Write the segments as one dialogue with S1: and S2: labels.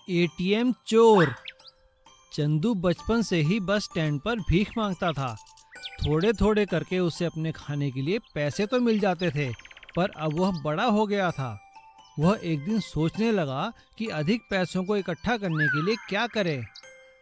S1: ATM चोर। चंदू बचपन से ही बस स्टैंड पर भीख मांगता था। थोड़े थोड़े करके उसे अपने खाने के लिए पैसे तो मिल जाते थे, पर अब वह बड़ा हो गया था। वह एक दिन सोचने लगा कि अधिक पैसों को इकट्ठा करने के लिए क्या करे।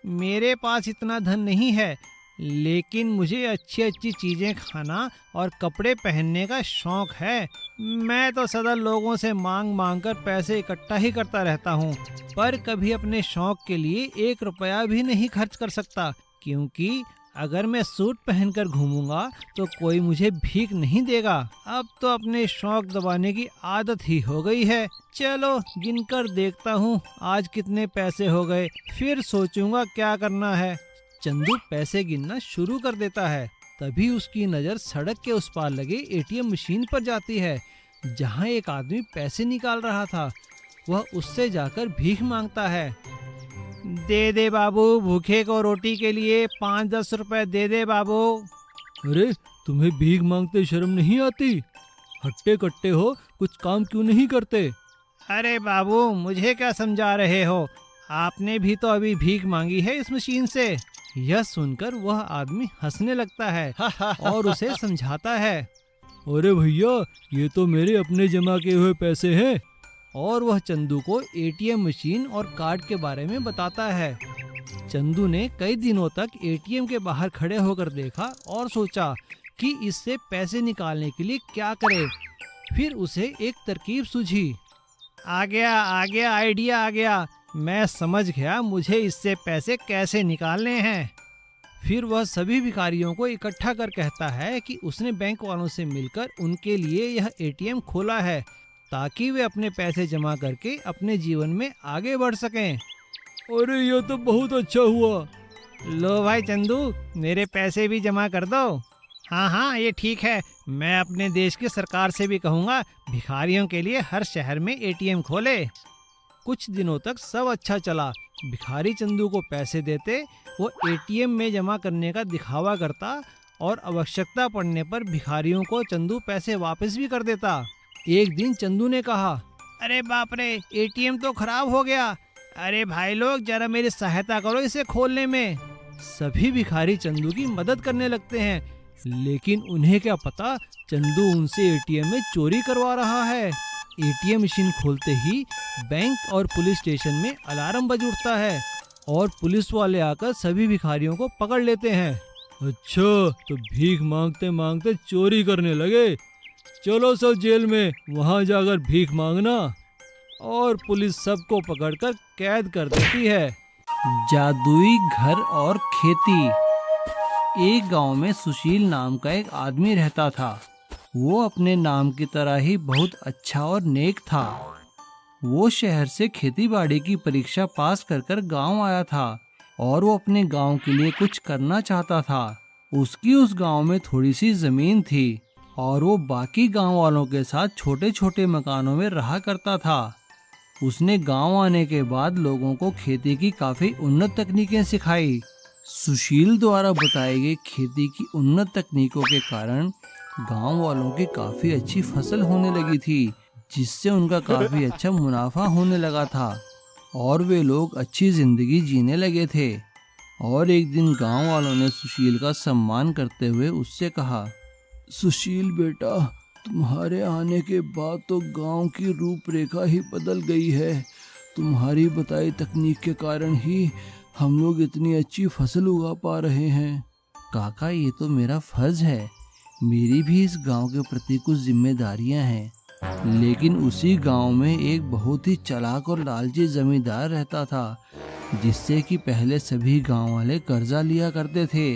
S1: मेरे पास इतना धन नहीं है, लेकिन मुझे अच्छी अच्छी चीज़ें खाना और कपड़े पहनने का शौक है। मैं तो सदा लोगों से मांग मांग कर पैसे इकट्ठा ही करता रहता हूँ, पर कभी अपने शौक के लिए 1 रुपया भी नहीं खर्च कर सकता, क्योंकि अगर मैं सूट पहनकर घूमूंगा तो कोई मुझे भीख नहीं देगा। अब तो अपने शौक दबाने की आदत ही हो गई है। चलो गिनकर देखता हूँ आज कितने पैसे हो गए, फिर सोचूंगा क्या करना है। चंदू पैसे गिनना शुरू कर देता है। तभी उसकी नज़र सड़क के उस पार लगे एटीएम मशीन पर जाती है, जहाँ एक आदमी पैसे निकाल रहा था। वह उससे जाकर भीख मांगता है। दे दे बाबू, भूखे को रोटी के लिए 5-10 रुपए दे दे बाबू। अरे तुम्हें भीख मांगते शर्म नहीं आती? हट्टे कट्टे हो, कुछ काम क्यों नहीं करते? अरे बाबू, मुझे क्या समझा रहे हो? आपने भी तो अभी भीख मांगी है इस मशीन से। यह सुनकर वह आदमी हंसने लगता है और उसे समझाता है। अरे भैया, ये तो मेरे अपने जमा किए हुए पैसे हैं। और वह चंदू को एटीएम मशीन और कार्ड के बारे में बताता है। चंदू ने कई दिनों तक एटीएम के बाहर खड़े होकर देखा और सोचा कि इससे पैसे निकालने के लिए क्या करे। फिर उसे एक तरकीब सूझी। आ गया आइडिया आ गया। मैं समझ गया मुझे इससे पैसे कैसे निकालने हैं। फिर वह सभी भिखारियों को इकट्ठा कर कहता है कि उसने बैंक वालों से मिलकर उनके लिए यह एटीएम खोला है, ताकि वे अपने पैसे जमा करके अपने जीवन में आगे बढ़ सकें। अरे यह तो बहुत अच्छा हुआ। लो भाई चंदू, मेरे पैसे भी जमा कर दो। हाँ, ये ठीक है। मैं अपने देश की सरकार से भी कहूँगा भिखारियों के लिए हर शहर में एटीएम खोले। कुछ दिनों तक सब अच्छा चला। भिखारी चंदू को पैसे देते, वो एटीएम में जमा करने का दिखावा करता और आवश्यकता पड़ने पर भिखारियों को चंदू पैसे वापस भी कर देता। एक दिन चंदू ने कहा, अरे बाप रे, एटीएम तो खराब हो गया। अरे भाई लोग, जरा मेरी सहायता करो इसे खोलने में। सभी भिखारी चंदू की मदद करने लगते हैं, लेकिन उन्हें क्या पता चंदू उनसे एटीएम में चोरी करवा रहा है। एटीएम मशीन खोलते ही बैंक और पुलिस स्टेशन में अलार्म बज उठता है और पुलिस वाले आकर सभी भिखारियों को पकड़ लेते हैं। अच्छा, तो भीख मांगते मांगते चोरी करने लगे। चलो सब जेल में, वहां जाकर भीख मांगना। और पुलिस सबको पकड़कर कैद कर देती है। जादुई घर और खेती। एक गांव में सुशील नाम का एक आदमी रहता था। वो अपने नाम की तरह ही बहुत अच्छा और नेक था। वो शहर से खेतीबाड़ी की परीक्षा पास कर गांव आया था और वो अपने गांव के लिए कुछ करना चाहता था। उसकी उस गांव में थोड़ी सी जमीन थी और वो बाकी गांव वालों के साथ छोटे छोटे मकानों में रहा करता था। उसने गांव आने के बाद लोगों को खेती की काफी उन्नत तकनीकें सिखाई। सुशील द्वारा बताई गई खेती की उन्नत तकनीकों के कारण गांव वालों की काफी अच्छी फसल होने लगी थी, जिससे उनका काफी अच्छा मुनाफा होने लगा था और वे लोग अच्छी जिंदगी जीने लगे थे। और एक दिन गांव वालों ने सुशील का सम्मान करते हुए उससे कहा, सुशील बेटा, तुम्हारे आने के बाद तो गांव की रूपरेखा ही बदल गई है। तुम्हारी बताई तकनीक के कारण ही हम लोग इतनी अच्छी फसल उगा पा रहे हैं। काका, ये तो मेरा फर्ज है। मेरी भी इस गांव के प्रति कुछ जिम्मेदारियां हैं। लेकिन उसी गांव में एक बहुत ही चालाक और लालची जमींदार रहता था, जिससे कि पहले सभी गांव वाले कर्जा लिया करते थे।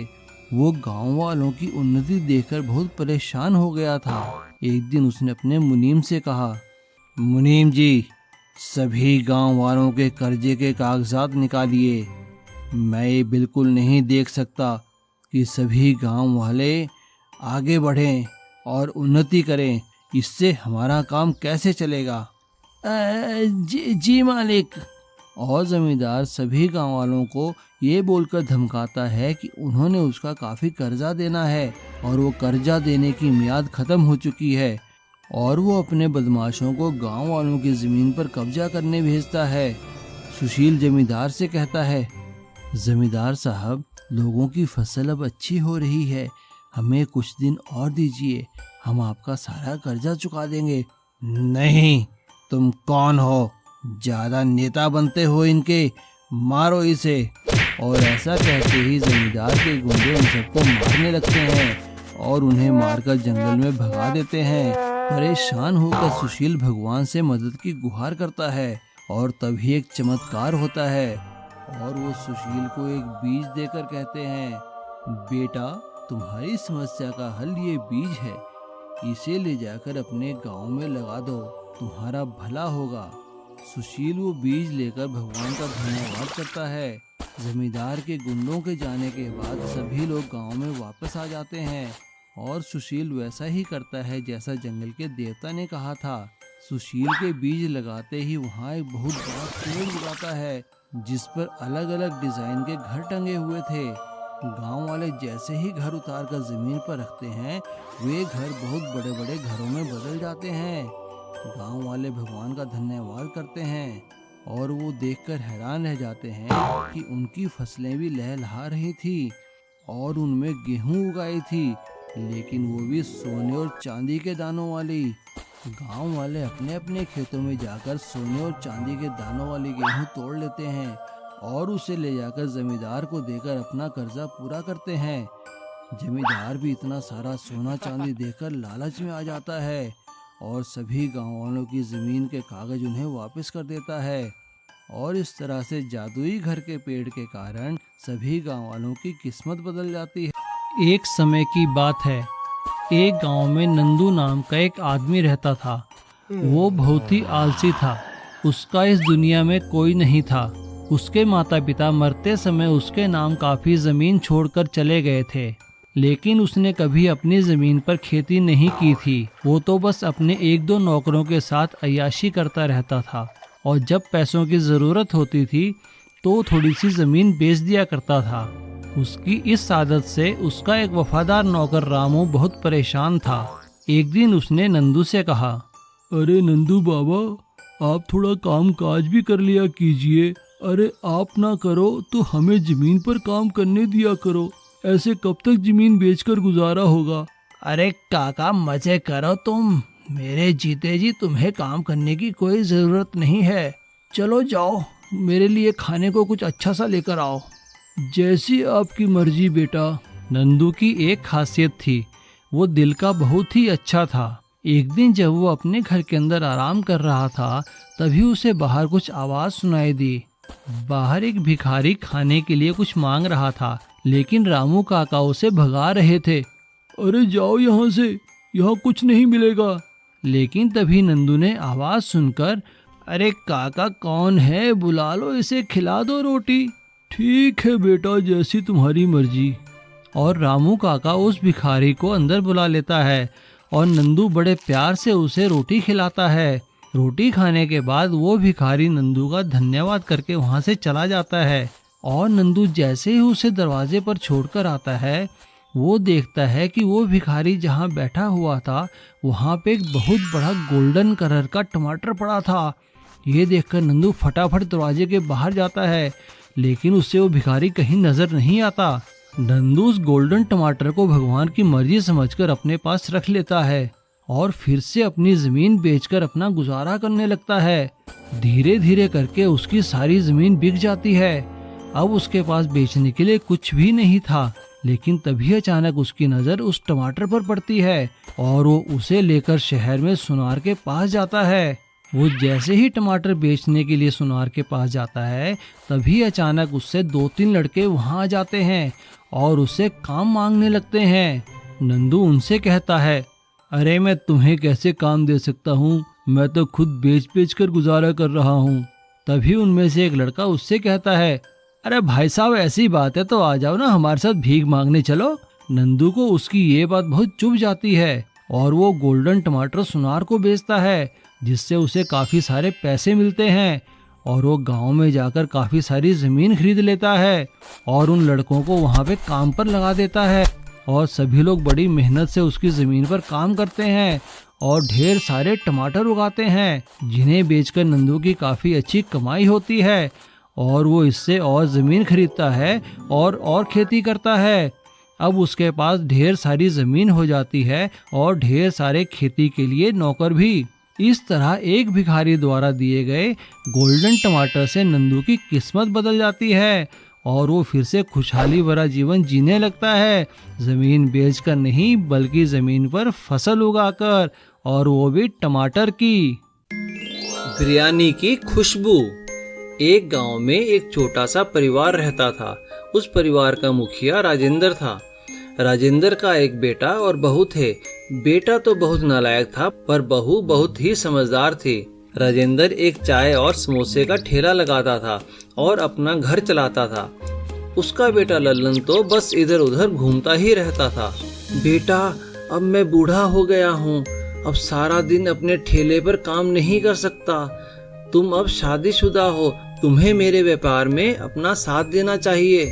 S1: वो गांव वालों की उन्नति देखकर बहुत परेशान हो गया था। एक दिन उसने अपने मुनीम से कहा, मुनीम जी, सभी गांव वालों के कर्जे के कागजात निकालिए। मैं ये बिल्कुल नहीं देख सकता कि सभी गांव वाले आगे बढ़ें और उन्नति करें। इससे हमारा काम कैसे चलेगा? जी मालिक। और जमींदार सभी गांव वालों को ये बोलकर धमकाता है कि उन्होंने उसका काफी कर्जा देना है और वो कर्जा देने की मियाद खत्म हो चुकी है, और वो अपने बदमाशों को गांव वालों की जमीन पर कब्जा करने भेजता है।
S2: सुशील जमींदार से कहता है, जमींदार साहब, लोगों की फसल अब अच्छी हो रही है, हमें कुछ दिन और दीजिए, हम आपका सारा कर्जा चुका देंगे। नहीं, तुम कौन हो? ज्यादा नेता बनते हो इनके, मारो इसे। और ऐसा कहते ही जमींदार के गुंडे उन सबको मारने लगते हैं और उन्हें मारकर जंगल में भगा देते हैं। परेशान होकर सुशील भगवान से मदद की गुहार करता है और तभी एक चमत्कार होता है और वो सुशील को एक बीज देकर कहते हैं, बेटा, तुम्हारी समस्या का हल ये बीज है, इसे ले जाकर अपने गांव में लगा दो, तुम्हारा भला होगा। सुशील वो बीज लेकर भगवान का धन्यवाद करता है। जमींदार के गुंडों के जाने के बाद सभी लोग गांव में वापस आ जाते हैं और सुशील वैसा ही करता है जैसा जंगल के देवता ने कहा था। सुशील के बीज लगाते ही वहाँ एक बहुत बड़ा पेड़ उगाता है जिस पर अलग अलग डिजाइन के घर टंगे हुए थे। गांव वाले जैसे ही घर उतार कर जमीन पर रखते हैं, वे घर बहुत बड़े बड़े घरों में बदल जाते हैं। गांव वाले भगवान का धन्यवाद करते हैं और वो देखकर हैरान रह जाते हैं कि उनकी फसलें भी लहलहा रही थी और उनमें गेहूं उगाई थी, लेकिन वो भी सोने और चांदी के दानों वाली। गांव वाले अपने अपने खेतों में जाकर सोने और चांदी के दानों वाली गेहूं तोड़ लेते हैं और उसे ले जाकर जमींदार को देकर अपना कर्जा पूरा करते हैं। जमींदार भी इतना सारा सोना चांदी देखकर लालच में आ जाता है और सभी गांव वालों की जमीन के कागज उन्हें वापस कर देता है और इस तरह से जादुई घर के पेड़ के कारण सभी गांव वालों की किस्मत बदल जाती है।
S1: एक समय की बात है, एक गांव में नंदू नाम का एक आदमी रहता था। वो बहुत ही आलसी था, उसका इस दुनिया में कोई नहीं था। उसके माता पिता मरते समय उसके नाम काफी जमीन छोड़कर चले गए थे, लेकिन उसने कभी अपनी जमीन पर खेती नहीं की थी। वो तो बस अपने एक दो नौकरों के साथ अय्याशी करता रहता था और जब पैसों की जरूरत होती थी तो थोड़ी सी जमीन बेच दिया करता था। उसकी इस आदत से उसका एक वफादार नौकर रामू बहुत परेशान था। एक दिन उसने नंदू से कहा, अरे नंदू बाबा, आप थोड़ा काम काज भी कर लिया कीजिए। अरे आप ना करो तो हमें जमीन पर काम करने दिया करो, ऐसे कब तक जमीन बेचकर गुजारा होगा। अरे काका मजे करो तुम, मेरे जीते जी तुम्हें काम करने की कोई जरूरत नहीं है। चलो जाओ, मेरे लिए खाने को कुछ अच्छा सा लेकर आओ। जैसी आपकी मर्जी बेटा। नंदू की एक खासियत थी, वो दिल का बहुत ही अच्छा था। एक दिन जब वो अपने घर के अंदर आराम कर रहा था, तभी उसे बाहर कुछ आवाज सुनाई दी। बाहर एक भिखारी खाने के लिए कुछ मांग रहा था, लेकिन रामू काका उसे भगा रहे थे। अरे जाओ यहाँ से, यहाँ कुछ नहीं मिलेगा। लेकिन तभी नंदू ने आवाज सुनकर, अरे काका कौन है, बुला लो इसे, खिला दो रोटी। ठीक है बेटा, जैसी तुम्हारी मर्जी। और रामू काका उस भिखारी को अंदर बुला लेता है और नंदू बड़े प्यार से उसे रोटी खिलाता है। रोटी खाने के बाद वो भिखारी नंदू का धन्यवाद करके वहाँ से चला जाता है और नंदू जैसे ही उसे दरवाजे पर छोड़कर आता है, वो देखता है कि वो भिखारी जहाँ बैठा हुआ था वहाँ पे एक बहुत बड़ा गोल्डन कलर का टमाटर पड़ा था। ये देखकर नंदू फटाफट दरवाजे के बाहर जाता है, लेकिन उससे वो भिखारी कहीं नजर नहीं आता। नंदू उस गोल्डन टमाटर को भगवान की मर्जी समझकर अपने पास रख लेता है और फिर से अपनी जमीन बेचकर अपना गुजारा करने लगता है। धीरे धीरे करके उसकी सारी जमीन बिक जाती है। अब उसके पास बेचने के लिए कुछ भी नहीं था, लेकिन तभी अचानक उसकी नजर उस टमाटर पर पड़ती है और वो उसे लेकर शहर में सुनार के पास जाता है। वो जैसे ही टमाटर बेचने के लिए सुनार के पास जाता है, तभी अचानक उससे 2-3 लड़के वहां आ जाते हैं और उससे काम मांगने लगते हैं। नंदू उनसे कहता है, अरे मैं तुम्हें कैसे काम दे सकता हूँ, मैं तो खुद बेच बेच कर गुजारा कर रहा हूँ। तभी उनमें से एक लड़का उससे कहता है, अरे भाई साहब ऐसी बात है तो आ जाओ ना, हमारे साथ भीख मांगने चलो। नंदू को उसकी ये बात बहुत चुभ जाती है और वो गोल्डन टमाटर सुनार को बेचता है, जिससे उसे काफी सारे पैसे मिलते हैं और वो गांव में जाकर काफी सारी जमीन खरीद लेता है और उन लड़कों को वहां पे काम पर लगा देता है और सभी लोग बड़ी मेहनत से उसकी जमीन पर काम करते हैं और ढेर सारे टमाटर उगाते हैं, जिन्हें बेचकर नंदू की काफ़ी अच्छी कमाई होती है और वो इससे और ज़मीन खरीदता है और खेती करता है। अब उसके पास ढेर सारी ज़मीन हो जाती है और ढेर सारे खेती के लिए नौकर भी। इस तरह एक भिखारी द्वारा दिए गए गोल्डन टमाटर से नंदू की किस्मत बदल जाती है और वो फिर से खुशहाली भरा जीवन जीने लगता है, ज़मीन बेचकर नहीं बल्कि ज़मीन पर फसल उगाकर, और वो भी टमाटर की।
S3: बिरयानी की खुशबू। एक गांव में एक छोटा सा परिवार रहता था। उस परिवार का मुखिया राजेंद्र था। राजेंद्र का एक बेटा और बहू थे। बेटा तो बहुत नालायक था, पर बहू बहुत ही समझदार थी। राजेंद्र एक चाय और समोसे का ठेला लगाता था और अपना घर चलाता था। उसका बेटा लल्लन तो बस इधर उधर घूमता ही रहता था। बेटा, अब मैं बूढ़ा हो गया हूँ, अब सारा दिन अपने ठेले पर काम नहीं कर सकता। तुम अब शादीशुदा हो, तुम्हें मेरे व्यापार में अपना साथ देना चाहिए।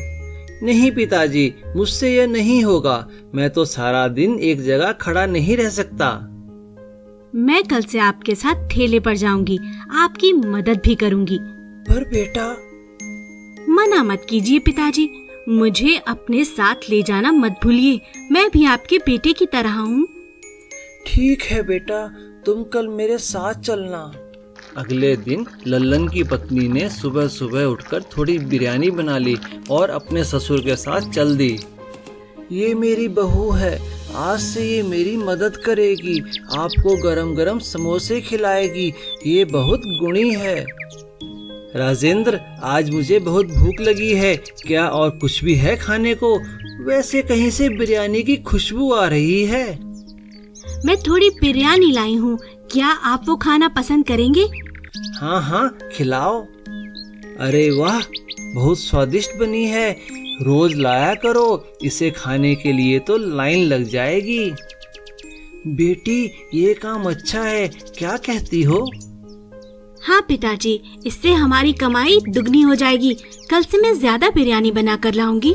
S3: नहीं पिताजी, मुझसे यह नहीं होगा, मैं तो सारा दिन एक जगह खड़ा नहीं रह सकता।
S4: मैं कल से आपके साथ ठेले पर जाऊंगी, आपकी मदद भी करूंगी।
S3: पर बेटा।
S4: मना मत कीजिए पिताजी, मुझे अपने साथ ले जाना मत भूलिए, मैं भी आपके बेटे की तरह हूँ।
S3: ठीक है बेटा, तुम कल मेरे साथ चलना। अगले दिन लल्लन की पत्नी ने सुबह सुबह उठकर थोड़ी बिरयानी बना ली और अपने ससुर के साथ चल दी। ये मेरी बहू है, आज से ये मेरी मदद करेगी, आपको गरम गरम समोसे खिलाएगी, ये बहुत गुणी है। राजेंद्र, आज मुझे बहुत भूख लगी है, क्या और कुछ भी है खाने को? वैसे कहीं से बिरयानी की खुशबू आ रही है।
S4: मैं थोड़ी बिरयानी लाई हूँ, क्या आप वो खाना पसंद करेंगे?
S3: हाँ हाँ, खिलाओ। अरे वाह, बहुत स्वादिष्ट बनी है, रोज लाया करो, इसे खाने के लिए तो लाइन लग जाएगी। बेटी, ये काम अच्छा है, क्या कहती हो?
S4: हाँ पिताजी, इससे हमारी कमाई दुगनी हो जाएगी, कल से मैं ज्यादा बिरयानी बना कर लाऊंगी।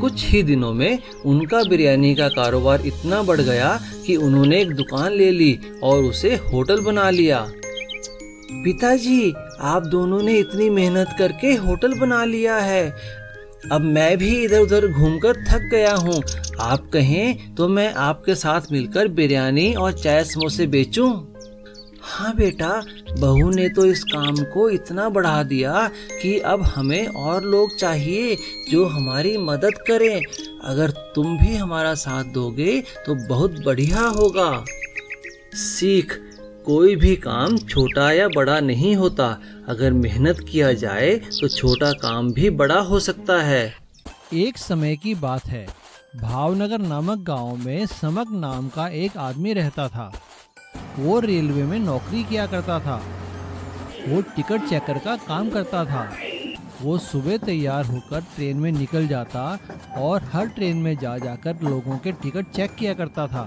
S3: कुछ ही दिनों में उनका बिरयानी का कारोबार इतना बढ़ गया कि उन्होंने एक दुकान ले ली और उसे होटल बना लिया। पिताजी, आप दोनों ने इतनी मेहनत करके होटल बना लिया है, अब मैं भी इधर उधर घूमकर थक गया हूँ। आप कहें तो मैं आपके साथ मिलकर बिरयानी और चाय समोसे बेचूं? हाँ बेटा, बहू ने तो इस काम को इतना बढ़ा दिया कि अब हमें और लोग चाहिए जो हमारी मदद करें। अगर तुम भी हमारा साथ दोगे तो बहुत बढ़िया होगा। सीख, कोई भी काम छोटा या बड़ा नहीं होता, अगर मेहनत किया जाए तो छोटा काम भी बड़ा हो सकता है।
S1: एक समय की बात है, भावनगर नामक गांव में समक नाम का एक आदमी रहता था। वो रेलवे में नौकरी किया करता था। वो टिकट चेकर का काम करता था। वो सुबह तैयार होकर ट्रेन में निकल जाता और हर ट्रेन में जा जाकर लोगों के टिकट चेक किया करता था।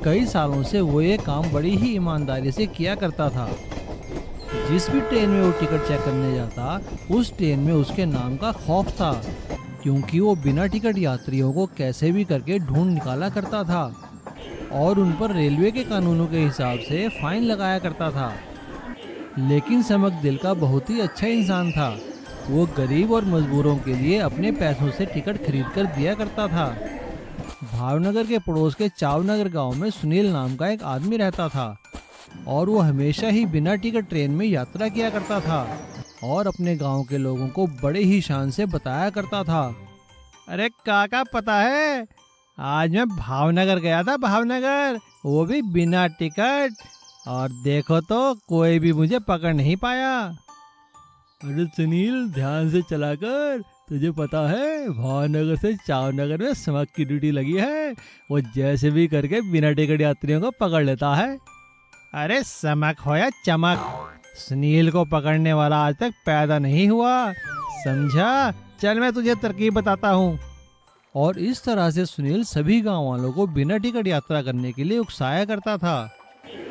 S1: कई सालों से वो ये काम बड़ी ही ईमानदारी से किया करता था। जिस भी ट्रेन में वो टिकट चेक करने जाता, उस ट्रेन में उसके नाम का खौफ था, क्योंकि वो बिना टिकट यात्रियों को कैसे भी करके ढूंढ निकाला करता था और उन पर रेलवे के कानूनों के हिसाब से फाइन लगाया करता था। लेकिन समक दिल का बहुत ही अच्छा इंसान था। वो गरीब और मजबूरों के लिए अपने पैसों से टिकट खरीद कर दिया करता था। भावनगर के पड़ोस के चावनगर गांव में सुनील नाम का एक आदमी रहता था और वो हमेशा ही बिना टिकट ट्रेन में यात्रा किया करता था और अपने गांव के लोगों को बड़े ही शान से बताया करता था। अरे काका, पता है आज मैं भावनगर गया था, भावनगर, वो भी बिना टिकट, और देखो तो कोई भी मुझे पकड़ नहीं पाया। अरे सुनील, ध्यान से चला कर, तुझे पता है भावनगर से चावनगर में समक की ड्यूटी लगी है। वो जैसे भी करके बिना टिकट यात्रियों को पकड़ लेता है। अरे समक हो या चमक, सुनील को पकड़ने वाला आज तक पैदा नहीं हुआ, समझा? चल मैं तुझे तरकीब बताता हूँ। और इस तरह से सुनील सभी गांव वालों को बिना टिकट यात्रा करने के लिए उकसाया करता था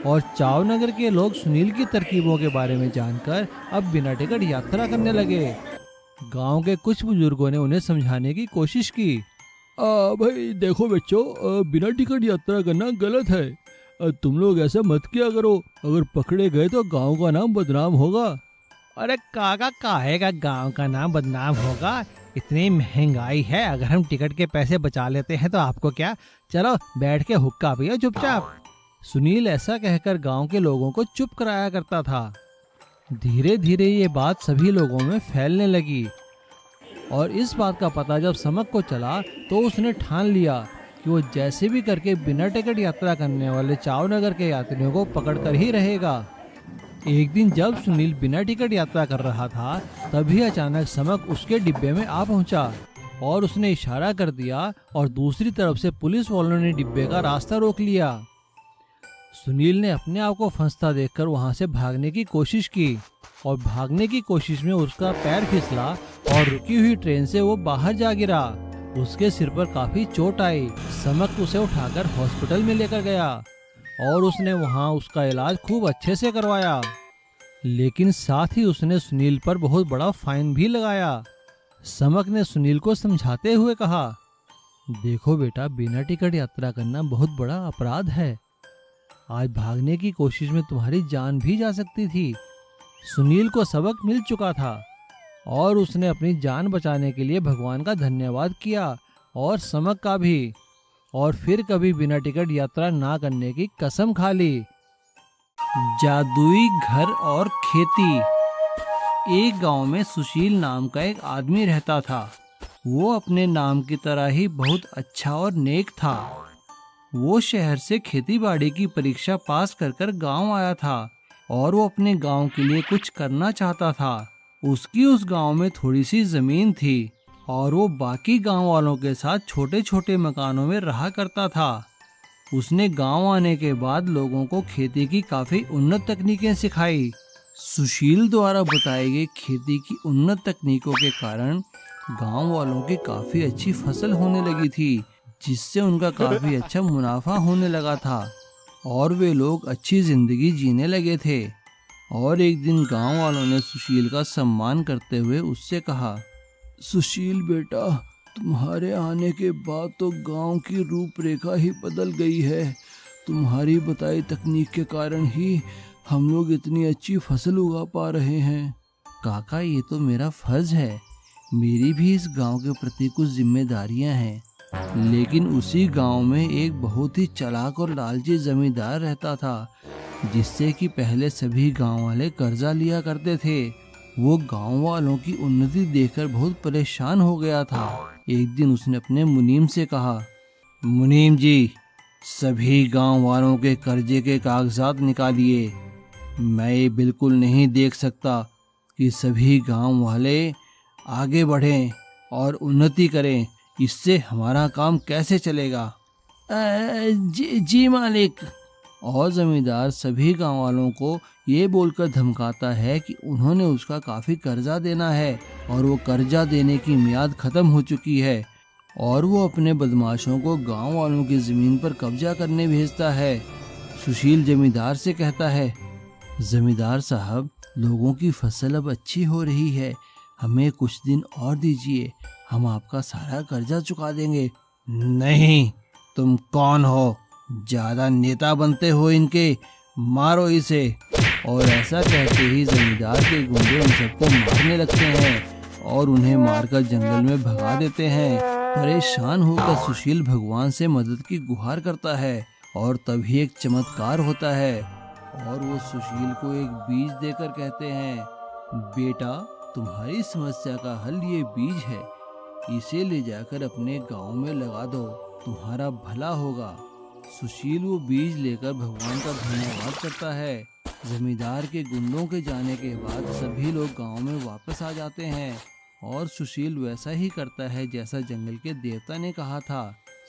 S1: और चावनगर के लोग सुनील की तरकीबों के बारे में जानकर अब बिना टिकट यात्रा करने लगे। गांव के कुछ बुजुर्गों ने उन्हें समझाने की कोशिश की। भाई देखो बच्चों, बिना टिकट यात्रा करना गलत है।
S2: तुम लोग ऐसा मत किया करो, अगर पकड़े गए तो गांव का नाम बदनाम होगा।
S1: अरे काका, काहे का गांव का नाम बदनाम होगा? इतनी महंगाई है, अगर हम टिकट के पैसे बचा लेते हैं तो आपको क्या। चलो बैठ के हुक्का पियो चुपचाप। सुनील ऐसा कहकर गांव के लोगों को चुप कराया करता था। धीरे धीरे ये बात सभी लोगों में फैलने लगी और इस बात का पता जब समक को चला तो उसने ठान लिया कि वो जैसे भी करके बिना टिकट यात्रा करने वाले चावनगर के यात्रियों को पकड़कर ही रहेगा। एक दिन जब सुनील बिना टिकट यात्रा कर रहा था, तभी अचानक समक उसके डिब्बे में आ पहुंचा और उसने इशारा कर दिया और दूसरी तरफ से पुलिस वालों ने डिब्बे का रास्ता रोक लिया। सुनील ने अपने आप को फंसता देखकर वहां से भागने की कोशिश की और भागने की कोशिश में उसका पैर फिसला और रुकी हुई ट्रेन से वो बाहर जा गिरा। उसके सिर पर काफी चोट आई। समक उसे उठाकर हॉस्पिटल में लेकर गया और उसने वहां उसका इलाज खूब अच्छे से करवाया, लेकिन साथ ही उसने सुनील पर बहुत बड़ा फाइन भी लगाया। समक ने सुनील को समझाते हुए कहा, देखो बेटा, बिना टिकट यात्रा करना बहुत बड़ा अपराध है। आज भागने की कोशिश में तुम्हारी जान भी जा सकती थी। सुनील को सबक मिल चुका था और उसने अपनी जान बचाने के लिए भगवान का धन्यवाद किया और समक का भी, और फिर कभी बिना टिकट यात्रा ना करने की कसम खा ली।
S2: जादुई घर और खेती। एक गांव में सुशील नाम का एक आदमी रहता था। वो अपने नाम की तरह ही बहुत अच्छा और नेक था। वो शहर से खेतीबाड़ी की परीक्षा पास कर गांव आया था और वो अपने गांव के लिए कुछ करना चाहता था। उसकी उस गांव में थोड़ी सी जमीन थी और वो बाकी गांव वालों के साथ छोटे छोटे मकानों में रहा करता था। उसने गांव आने के बाद लोगों को खेती की काफी उन्नत तकनीकें सिखाई। सुशील द्वारा बताई गई खेती की उन्नत तकनीकों के कारण गांव वालों की काफी अच्छी फसल होने लगी थी, जिससे उनका काफी अच्छा मुनाफा होने लगा था और वे लोग अच्छी जिंदगी जीने लगे थे। और एक दिन गांव वालों ने सुशील का सम्मान करते हुए उससे कहा, सुशील बेटा, तुम्हारे आने के बाद तो गांव की रूपरेखा ही बदल गई है। तुम्हारी बताई तकनीक के कारण ही हम लोग इतनी अच्छी फसल उगा पा रहे हैं। काका, ये तो मेरा फर्ज है। मेरी भी इस गांव के प्रति कुछ जिम्मेदारियां हैं।
S1: लेकिन उसी गांव में एक बहुत ही चालाक और लालची जमींदार रहता था, जिससे कि पहले सभी गांव वाले कर्जा लिया करते थे। वो गांव वालों की उन्नति देखकर बहुत परेशान हो गया था। एक दिन उसने अपने मुनीम से कहा, मुनीम जी, सभी गांव वालों के कर्जे के कागजात निकालिए। मैं ये बिल्कुल नहीं देख सकता कि सभी गांव वाले आगे बढ़ें और उन्नति करें। इससे हमारा काम कैसे चलेगा? जी मालिक। और जमींदार सभी गांव वालों को ये बोलकर धमकाता है कि उन्होंने उसका काफी कर्जा देना है और वो कर्जा देने की मियाद खत्म हो चुकी है, और वो अपने बदमाशों को गांव वालों की जमीन पर कब्जा करने भेजता है। सुशील जमींदार से कहता है, जमींदार साहब, लोगों की फसल अब अच्छी हो रही है, हमें कुछ दिन और दीजिए, हम आपका सारा कर्जा चुका देंगे। नहीं, तुम कौन हो? ज्यादा नेता बनते हो इनके, मारो इसे। और ऐसा कहते ही जमींदार के गुंडे उन सबको मारने लगते हैं और उन्हें मारकर जंगल में भगा देते हैं। परेशान होकर सुशील भगवान से मदद की गुहार करता है और तभी एक चमत्कार होता है और वो सुशील को एक बीज देकर कहते हैं, बेटा, तुम्हारी समस्या का हल ये बीज है, इसे ले जाकर अपने गांव में लगा दो, तुम्हारा भला होगा। सुशील वो बीज लेकर भगवान का धन्यवाद करता है। जमींदार के गुंडों के जाने के बाद सभी लोग गांव में वापस आ जाते हैं और सुशील वैसा ही करता है जैसा जंगल के देवता ने कहा था।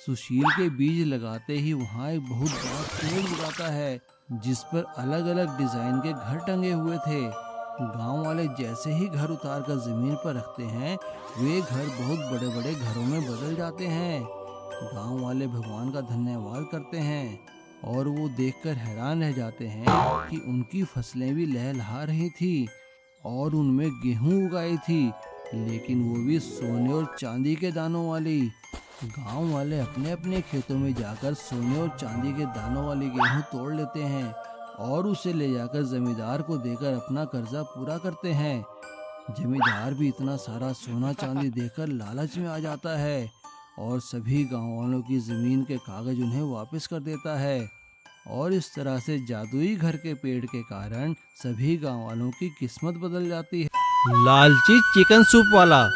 S1: सुशील के बीज लगाते ही वहाँ एक बहुत बड़ा पेड़ उगाता है, जिस पर अलग अलग डिजाइन के घर टंगे हुए थे। गांव वाले जैसे ही घर उतार कर जमीन पर रखते हैं, वे घर बहुत बड़े बड़े घरों में बदल जाते हैं। गांव वाले भगवान का धन्यवाद करते हैं और वो देखकर हैरान रह जाते हैं कि उनकी फसलें भी लहलहा रही थी और उनमें गेहूं उगाई थी, लेकिन वो भी सोने और चांदी के दानों वाली।
S2: गांव वाले अपने अपने खेतों में जाकर सोने और चांदी के दानों वाली गेहूं तोड़ लेते हैं और उसे ले जाकर जमींदार को देकर अपना कर्जा पूरा करते हैं। जमींदार भी इतना सारा सोना चांदी देखकर लालच में आ जाता है और सभी गांव वालों की जमीन के कागज उन्हें वापस कर देता है। और इस तरह से जादुई घर के पेड़ के कारण सभी गांव वालों की किस्मत बदल जाती है।
S1: लालची चिकन सूप वाला।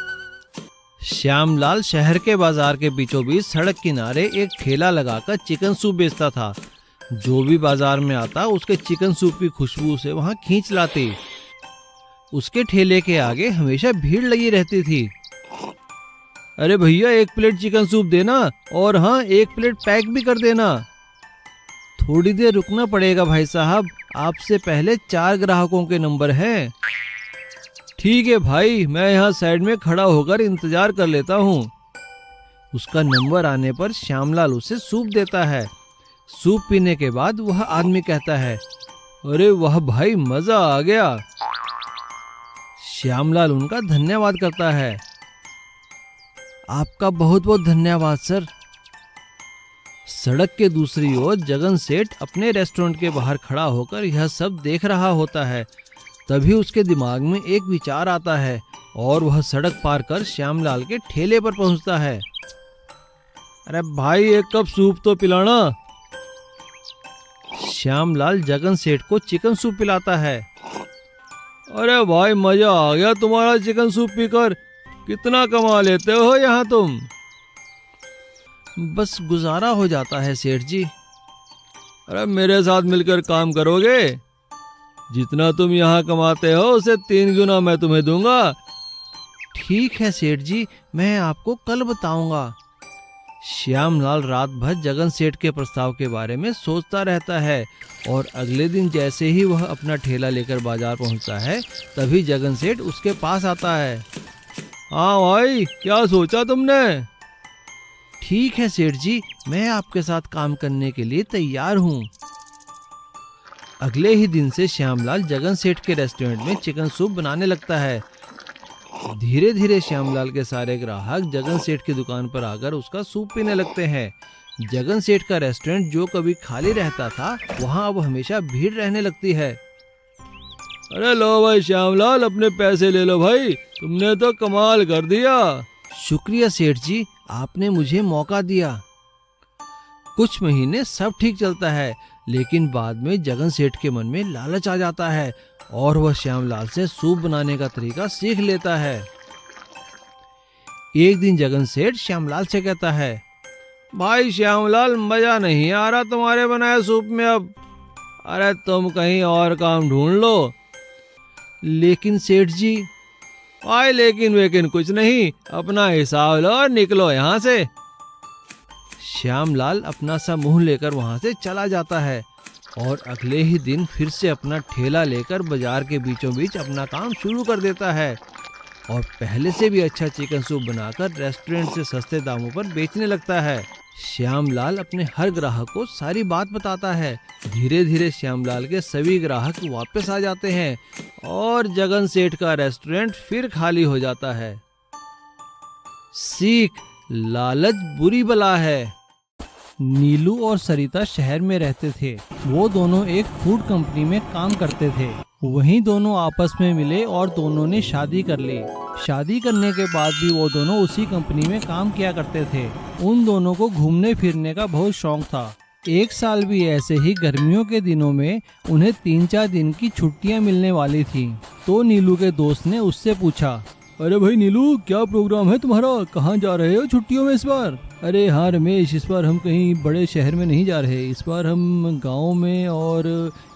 S1: श्यामलाल शहर के बाजार के बीचों बीच सड़क किनारे एक ठेला लगाकर चिकन सूप बेचता था। जो भी बाजार में आता उसके चिकन सूप की खुशबू उसे वहां खींच लाती। उसके ठेले के आगे हमेशा भीड़ लगी रहती थी। अरे भैया, 1 प्लेट चिकन सूप देना और हाँ 1 प्लेट पैक भी कर देना। थोड़ी देर रुकना पड़ेगा भाई साहब, आपसे पहले 4 ग्राहकों के नंबर हैं। ठीक है भाई, मैं यहाँ साइड में खड़ा होकर इंतजार कर लेता हूँ। उसका नंबर आने पर श्यामलाल उसे सूप देता है। सूप पीने के बाद वह आदमी कहता है, अरे वाह भाई, मजा आ गया। श्यामलाल उनका धन्यवाद करता है। आपका बहुत बहुत धन्यवाद सर। सड़क के दूसरी ओर जगन सेठ अपने रेस्टोरेंट के बाहर खड़ा होकर यह सब देख रहा होता है। तभी उसके दिमाग में एक विचार आता है और वह सड़क पार कर श्यामलाल के ठेले पर पहुंचता है। अरे भाई, 1 कप सूप तो पिलाना। श्यामलाल जगन सेठ को चिकन सूप पिलाता है। अरे भाई, मजा आ गया तुम्हारा चिकन सूप पीकर। कितना कमा लेते हो यहाँ तुम? बस गुजारा हो जाता है सेठ जी। अरे मेरे साथ मिलकर काम करोगे? जितना तुम यहाँ कमाते हो उसे 3 गुना मैं तुम्हें दूंगा। ठीक है सेठ जी, मैं आपको कल बताऊंगा। श्यामलाल रात भर जगन सेठ के प्रस्ताव के बारे में सोचता रहता है और अगले दिन जैसे ही वह अपना ठेला लेकर बाजार पहुंचता है तभी जगन सेठ उसके पास आता है। हाँ भाई, क्या सोचा तुमने? ठीक है सेठ जी, मैं आपके साथ काम करने के लिए तैयार हूँ। अगले ही दिन से श्यामलाल जगन सेठ के रेस्टोरेंट में चिकन सूप बनाने लगता है। धीरे धीरे श्यामलाल के सारे ग्राहक जगन सेठ की दुकान पर आकर उसका सूप पीने लगते हैं। जगन सेठ का रेस्टोरेंट जो कभी खाली रहता था वहाँ अब हमेशा भीड़ रहने लगती है। अरे लो भाई श्यामलाल, अपने पैसे ले लो भाई, तुमने तो कमाल कर दिया। शुक्रिया सेठ जी, आपने मुझे मौका दिया। कुछ महीने सब ठीक चलता है, लेकिन बाद में जगन सेठ के मन में लालच आ जाता है और वह श्यामलाल से सूप बनाने का तरीका सीख लेता है। एक दिन जगन सेठ श्यामलाल से कहता है, भाई श्यामलाल, मजा नहीं आ रहा तुम्हारे बनाए सूप में अब। अरे तुम कहीं और काम ढूंढ लो। लेकिन सेठ जी। भाई लेकिन वेकिन कुछ नहीं, अपना हिसाब लो और निकलो यहाँ से। श्यामलाल अपना सा मुंह लेकर वहां से चला जाता है और अगले ही दिन फिर से अपना ठेला लेकर बाजार के बीचों बीच अपना काम शुरू कर देता है और पहले से भी अच्छा चिकन सूप बनाकर रेस्टोरेंट से सस्ते दामों पर बेचने लगता है। श्यामलाल अपने हर ग्राहक को सारी बात बताता है। धीरे धीरे श्यामलाल के सभी ग्राहक वापस आ जाते हैं और जगन सेठ का रेस्टोरेंट फिर खाली हो जाता है। सीख, लालच बुरी बला है। नीलू और सरिता शहर में रहते थे। वो दोनों एक फूड कंपनी में काम करते थे। वहीं दोनों आपस में मिले और दोनों ने शादी कर ली। शादी करने के बाद भी वो दोनों उसी कंपनी में काम किया करते थे। उन दोनों को घूमने फिरने का बहुत शौक था। एक साल भी ऐसे ही गर्मियों के दिनों में उन्हें 3-4 दिन की छुट्टियां मिलने वाली थी। तो नीलू के दोस्त ने उससे पूछा, अरे भाई नीलू, क्या प्रोग्राम है तुम्हारा? कहाँ जा रहे हो छुट्टियों में इस बार? अरे हाँ रमेश, इस बार हम कहीं बड़े शहर में नहीं जा रहे। इस बार हम गांव में और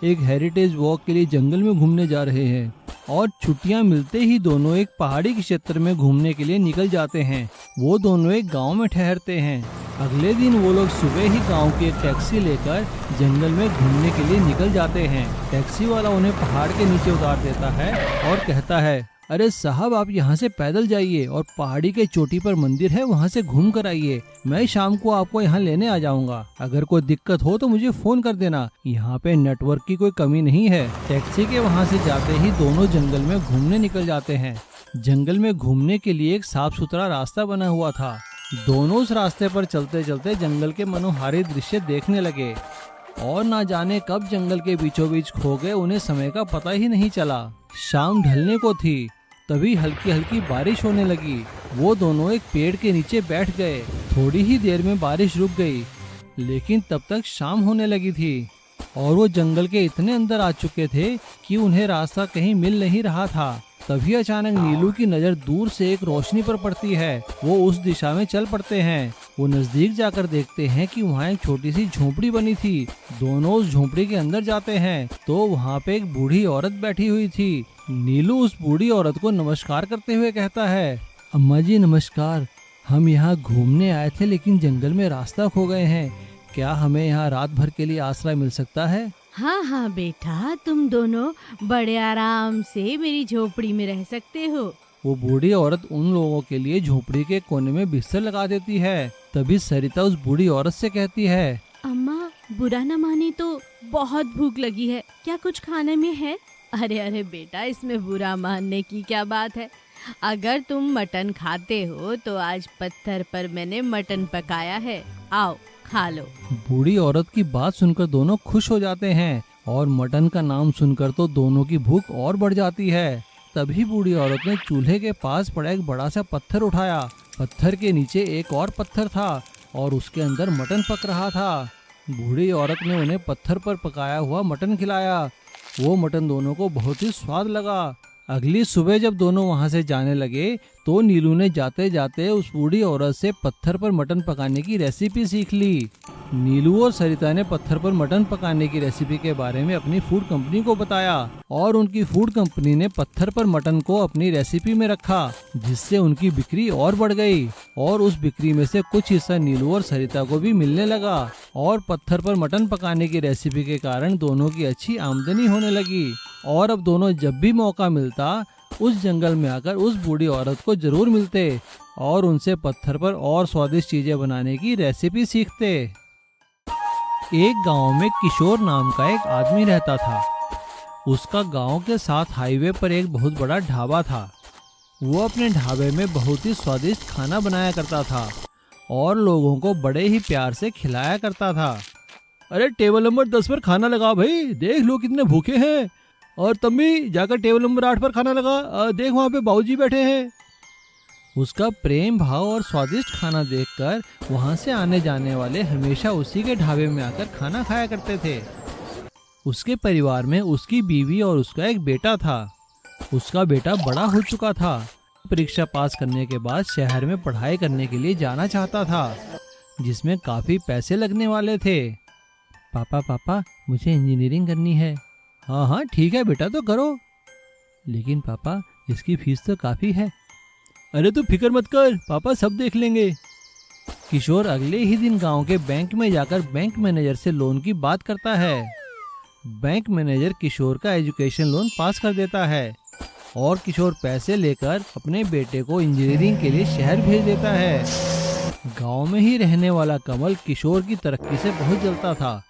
S1: एक हेरिटेज वॉक के लिए जंगल में घूमने जा रहे हैं। और छुट्टियां मिलते ही दोनों एक पहाड़ी के क्षेत्र में घूमने के लिए निकल जाते हैं। वो दोनों एक गांव में ठहरते हैं। अगले दिन वो लोग सुबह ही गांव की एक टैक्सी लेकर जंगल में घूमने के लिए निकल जाते हैं। टैक्सी वाला उन्हें पहाड़ के नीचे उतार देता है और कहता है, अरे साहब, आप यहाँ से पैदल जाइए और पहाड़ी के चोटी पर मंदिर है, वहाँ से घूम कर आइए। मैं शाम को आपको यहाँ लेने आ जाऊँगा। अगर कोई दिक्कत हो तो मुझे फोन कर देना। यहाँ पे नेटवर्क की कोई कमी नहीं है। टैक्सी के वहाँ से जाते ही दोनों जंगल में घूमने निकल जाते हैं। जंगल में घूमने के लिए एक साफ सुथरा रास्ता बना हुआ था। दोनों उस रास्ते पर चलते चलते जंगल के मनोहारी दृश्य देखने लगे और ना जाने कब जंगल के बीचों बीच खो गए, उन्हें समय का पता ही नहीं चला। शाम ढलने को थी, तभी हल्की हल्की बारिश होने लगी। वो दोनों एक पेड़ के नीचे बैठ गए। थोड़ी ही देर में बारिश रुक गई, लेकिन तब तक शाम होने लगी थी और वो जंगल के इतने अंदर आ चुके थे कि उन्हें रास्ता कहीं मिल नहीं रहा था। तभी अचानक नीलू की नजर दूर से एक रोशनी पर पड़ती है। वो उस दिशा में चल पड़ते हैं। वो नजदीक जाकर देखते हैं कि वहाँ एक छोटी सी झोपड़ी बनी थी। दोनों उस झोपड़ी के अंदर जाते हैं तो वहाँ पे एक बूढ़ी औरत बैठी हुई थी। नीलू उस बूढ़ी औरत को नमस्कार करते हुए कहता है,
S2: अम्मा जी नमस्कार, हम यहाँ घूमने आए थे लेकिन जंगल में रास्ता खो गए हैं। क्या हमें यहाँ रात भर के लिए आश्रय मिल सकता है?
S5: हाँ हाँ बेटा, तुम दोनों बड़े आराम से मेरी झोपड़ी में रह सकते हो।
S1: वो बूढ़ी औरत उन लोगों के लिए झोपड़ी के कोने में बिस्तर लगा देती है। तभी सरिता उस बूढ़ी औरत से कहती है,
S5: अम्मा बुरा न माने तो बहुत भूख लगी है, क्या कुछ खाने में है? अरे अरे बेटा, इसमें बुरा मानने की क्या बात है। अगर तुम मटन खाते हो तो आज पत्थर पर मैंने मटन पकाया है, आओ खा लो।
S1: बूढ़ी औरत की बात सुनकर दोनों खुश हो जाते हैं और मटन का नाम सुनकर तो दोनों की भूख और बढ़ जाती है। तभी बूढ़ी औरत ने चूल्हे के पास पड़ा एक बड़ा सा पत्थर उठाया। पत्थर के नीचे एक और पत्थर था और उसके अंदर मटन पक रहा था। बूढ़ी औरत ने उन्हें पत्थर पर पकाया हुआ मटन खिलाया। वो मटन दोनों को बहुत ही स्वाद लगा। अगली सुबह जब दोनों वहां से जाने लगे तो नीलू ने जाते जाते उस बूढ़ी औरत से पत्थर पर मटन पकाने की रेसिपी सीख ली। नीलू और सरिता ने पत्थर पर मटन पकाने की रेसिपी के बारे में अपनी फूड कंपनी को बताया और उनकी फूड कंपनी ने पत्थर पर मटन को अपनी रेसिपी में रखा, जिससे उनकी बिक्री और बढ़ गई और उस बिक्री में से कुछ हिस्सा नीलू और सरिता को भी मिलने लगा और पत्थर पर मटन पकाने की रेसिपी के कारण दोनों की अच्छी आमदनी होने लगी। और अब दोनों जब भी मौका मिलता उस जंगल में आकर उस बूढ़ी औरत को जरूर मिलते और उनसे पत्थर पर और स्वादिष्ट चीजें बनाने की रेसिपी सीखते। एक गांव में किशोर नाम का एक आदमी रहता था। उसका गांव के साथ हाईवे पर एक बहुत बड़ा ढाबा था। वो अपने ढाबे में बहुत ही स्वादिष्ट खाना बनाया करता था और लोगों को बड़े ही प्यार से खिलाया करता था। अरे टेबल नंबर 10 पर खाना लगा भाई, देख लो कितने भूखे हैं। और तुम भी जाकर टेबल नंबर 8 पर खाना लगा, देख वहाँ पे बाबूजी बैठे हैं। उसका प्रेम भाव और स्वादिष्ट खाना देखकर वहाँ से आने जाने वाले हमेशा उसी के ढाबे में आकर खाना खाया करते थे। उसके परिवार में उसकी बीवी और उसका एक बेटा था। उसका बेटा बड़ा हो चुका था। परीक्षा पास करने के बाद शहर में पढ़ाई करने के लिए जाना चाहता था, जिसमें काफी पैसे लगने वाले थे। पापा मुझे इंजीनियरिंग करनी है। हाँ हाँ ठीक है बेटा, तो करो, लेकिन पापा इसकी फीस तो काफी है। अरे तू फिक्र मत कर, पापा सब देख लेंगे। किशोर अगले ही दिन गांव के बैंक में जाकर बैंक मैनेजर से लोन की बात करता है। बैंक मैनेजर किशोर का एजुकेशन लोन पास कर देता है और किशोर पैसे लेकर अपने बेटे को इंजीनियरिंग के लिए शहर भेज देता है। गांव में ही रहने वाला कमल किशोर की तरक्की से बहुत जलता था।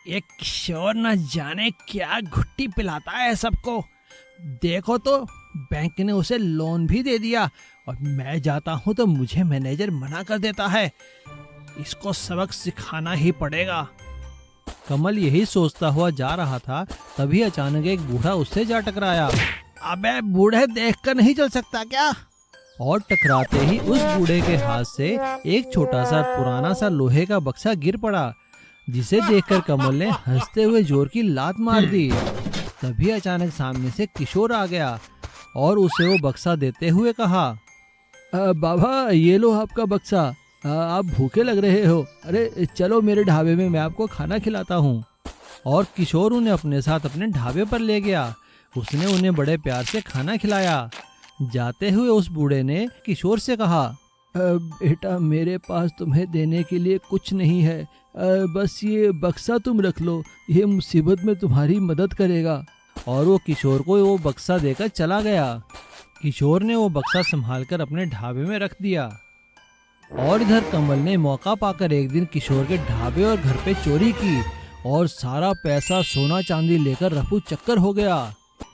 S2: ये किशोर न जाने क्या घुट्टी पिलाता है सबको। देखो तो बैंक ने उसे लोन भी दे दिया और मैं जाता हूँ तो मुझे मैनेजर मना कर देता है। इसको सबक सिखाना ही पड़ेगा।
S1: कमल यही सोचता हुआ जा रहा था, तभी अचानक एक बूढ़ा उससे जा टकराया।
S2: अबे बूढ़े देखकर नहीं चल सकता क्या?
S1: और टकराते ही उस बूढ़े के हाथ से एक छोटा सा पुराना सा लोहे का बक्सा गिर पड़ा, जिसे देखकर कमल ने हंसते हुए जोर की लात मार दी। तभी अचानक सामने से किशोर आ गया और उसे वो बक्सा देते हुए कहा,
S2: बाबा ये लो आपका बक्सा, आप भूखे लग रहे हो, अरे चलो मेरे ढाबे में, मैं आपको खाना खिलाता हूँ।
S1: और किशोर उन्हें अपने साथ अपने ढाबे पर ले गया। उसने उन्हें बड़े प्यार से खाना खिलाया। जाते हुए उस बूढ़े ने किशोर से कहा,
S2: बेटा मेरे पास तुम्हें देने के लिए कुछ नहीं है, बस ये बक्सा तुम रख लो, ये मुसीबत में तुम्हारी मदद करेगा।
S1: और वो किशोर को वो बक्सा देकर चला गया। किशोर ने वो बक्सा संभालकर अपने ढाबे में रख दिया। और इधर कमल ने मौका पाकर एक दिन किशोर के ढाबे और घर पे चोरी की और सारा पैसा सोना चांदी लेकर रफू चक्कर हो गया।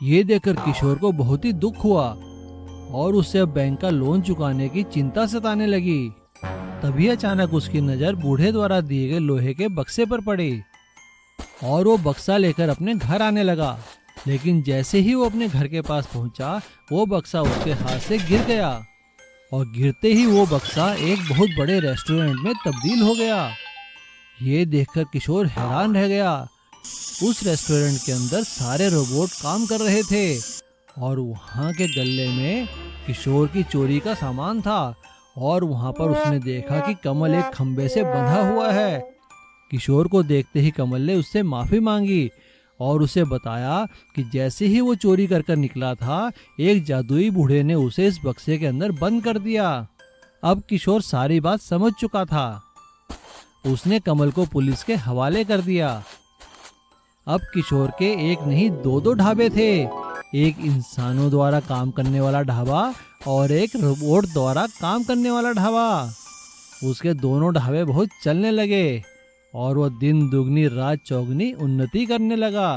S1: ये देखकर किशोर को बहुत ही दुख हुआ और उसे अब बैंक का लोन चुकाने की चिंता सताने लगी। तभी अचानक उसकी नजर बूढ़े द्वारा दिए गए लोहे के बक्से पर पड़ी और वो बक्सा लेकर अपने घर आने लगा। लेकिन जैसे ही वो अपने घर के पास पहुंचा, वो बक्सा उसके हाथ से गिर गया और गिरते ही वो बक्सा एक बहुत बड़े रेस्टोरेंट में तब्दील हो गया। ये देखकर किशोर हैरान रह गया। उस रेस्टोरेंट के अंदर सारे रोबोट काम कर रहे थे और वहाँ के गल्ले में किशोर की चोरी का सामान था और वहाँ पर उसने देखा कि कमल एक खंबे से बंधा हुआ है। किशोर को देखते ही कमल ने उससे माफ़ी मांगी और उसे बताया कि जैसे ही वो चोरी कर कर निकला था, एक जादुई बूढ़े ने उसे इस बक्से के अंदर बंद कर दिया। अब किशोर सारी बात समझ चुका था। उसने कमल को पुलिस के हवाले कर दिया। अब किशोर के एक नहीं दो ढाबे थे, एक इंसानों द्वारा काम करने वाला ढाबा और एक रोबोट द्वारा काम करने वाला ढाबा। उसके दोनों ढाबे बहुत चलने लगे और वह दिन दुगनी रात चौगनी उन्नति करने लगा।